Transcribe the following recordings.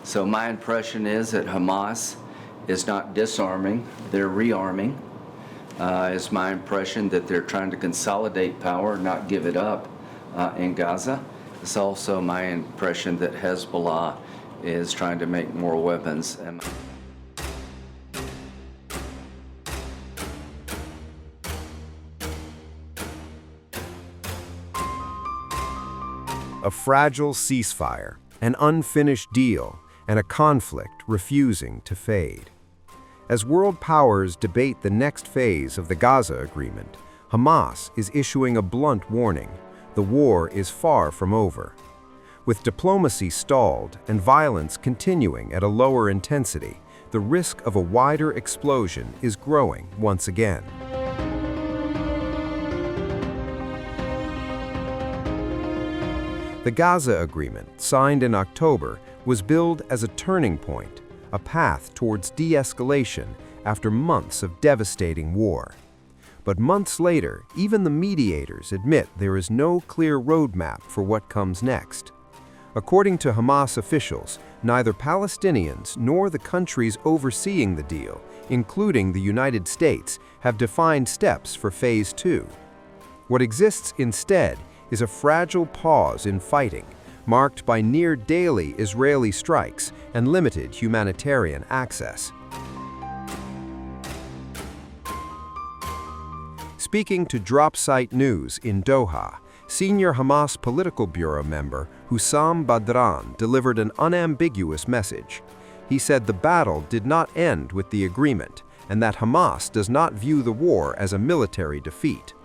So my impression is that Hamas is not disarming, they're rearming. It's my impression that they're trying to consolidate power, not give it up in Gaza. It's also my impression that Hezbollah is trying to make more weapons. A fragile ceasefire, an unfinished deal, and a conflict refusing to fade. As world powers debate the next phase of the Gaza agreement, Hamas is issuing a blunt warning: the war is far from over. With diplomacy stalled and violence continuing at a lower intensity, the risk of a wider explosion is growing once again. The Gaza agreement, signed in October, was billed as a turning point, a path towards de-escalation after months of devastating war. But months later, even the mediators admit there is no clear roadmap for what comes next. According to Hamas officials, neither Palestinians nor the countries overseeing the deal, including the United States, have defined steps for Phase 2. What exists instead is a fragile pause in fighting, marked by near-daily Israeli strikes and limited humanitarian access. Speaking to Dropsite News in Doha, senior Hamas Political Bureau member Hussam Badran delivered an unambiguous message. He said the battle did not end with the agreement, and that Hamas does not view the war as a military defeat.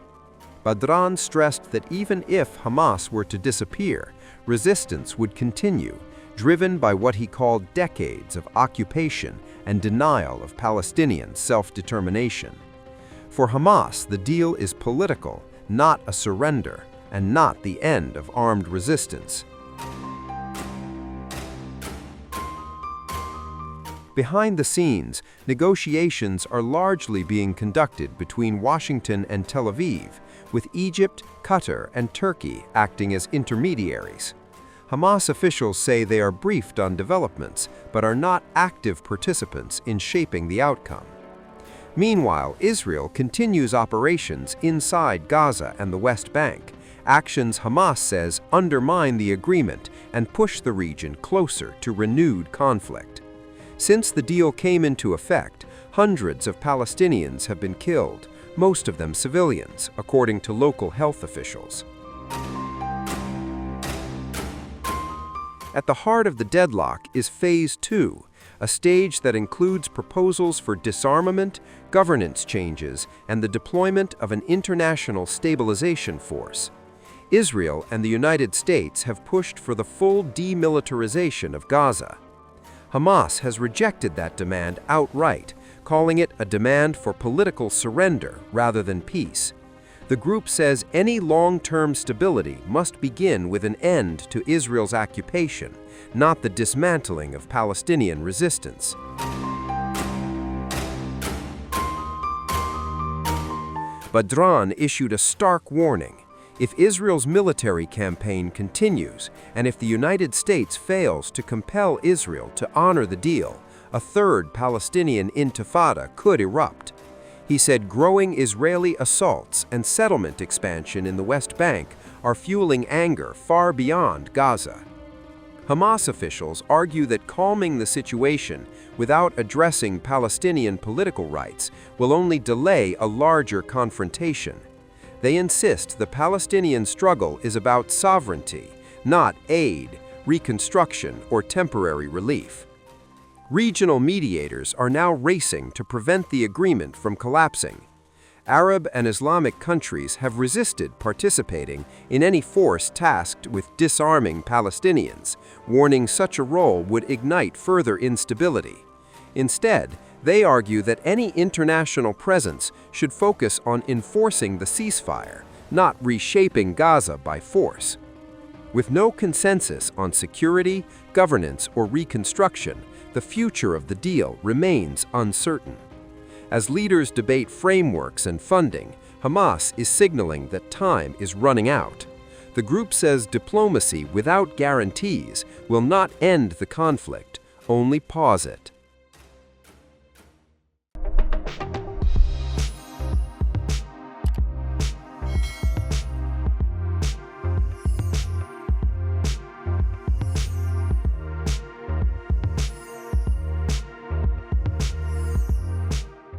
Badran stressed that even if Hamas were to disappear, resistance would continue, driven by what he called decades of occupation and denial of Palestinian self-determination. For Hamas, the deal is political, not a surrender, and not the end of armed resistance. Behind the scenes, negotiations are largely being conducted between Washington and Tel Aviv, with Egypt, Qatar, and Turkey acting as intermediaries. Hamas officials say they are briefed on developments, but are not active participants in shaping the outcome. Meanwhile, Israel continues operations inside Gaza and the West Bank, actions Hamas says undermine the agreement and push the region closer to renewed conflict. Since the deal came into effect, hundreds of Palestinians have been killed, most of them civilians, according to local health officials. At the heart of the deadlock is Phase 2, a stage that includes proposals for disarmament, governance changes, and the deployment of an international stabilization force. Israel and the United States have pushed for the full demilitarization of Gaza. Hamas has rejected that demand outright, calling it a demand for political surrender rather than peace. The group says any long-term stability must begin with an end to Israel's occupation, not the dismantling of Palestinian resistance. Badran issued a stark warning. If Israel's military campaign continues, and if the United States fails to compel Israel to honor the deal, a third Palestinian intifada could erupt. He said growing Israeli assaults and settlement expansion in the West Bank are fueling anger far beyond Gaza. Hamas officials argue that calming the situation without addressing Palestinian political rights will only delay a larger confrontation. They insist the Palestinian struggle is about sovereignty, not aid, reconstruction, or temporary relief. Regional mediators are now racing to prevent the agreement from collapsing. Arab and Islamic countries have resisted participating in any force tasked with disarming Palestinians, warning such a role would ignite further instability. Instead, they argue that any international presence should focus on enforcing the ceasefire, not reshaping Gaza by force. With no consensus on security, governance, or reconstruction, the future of the deal remains uncertain. As leaders debate frameworks and funding, Hamas is signaling that time is running out. The group says diplomacy without guarantees will not end the conflict, only pause it.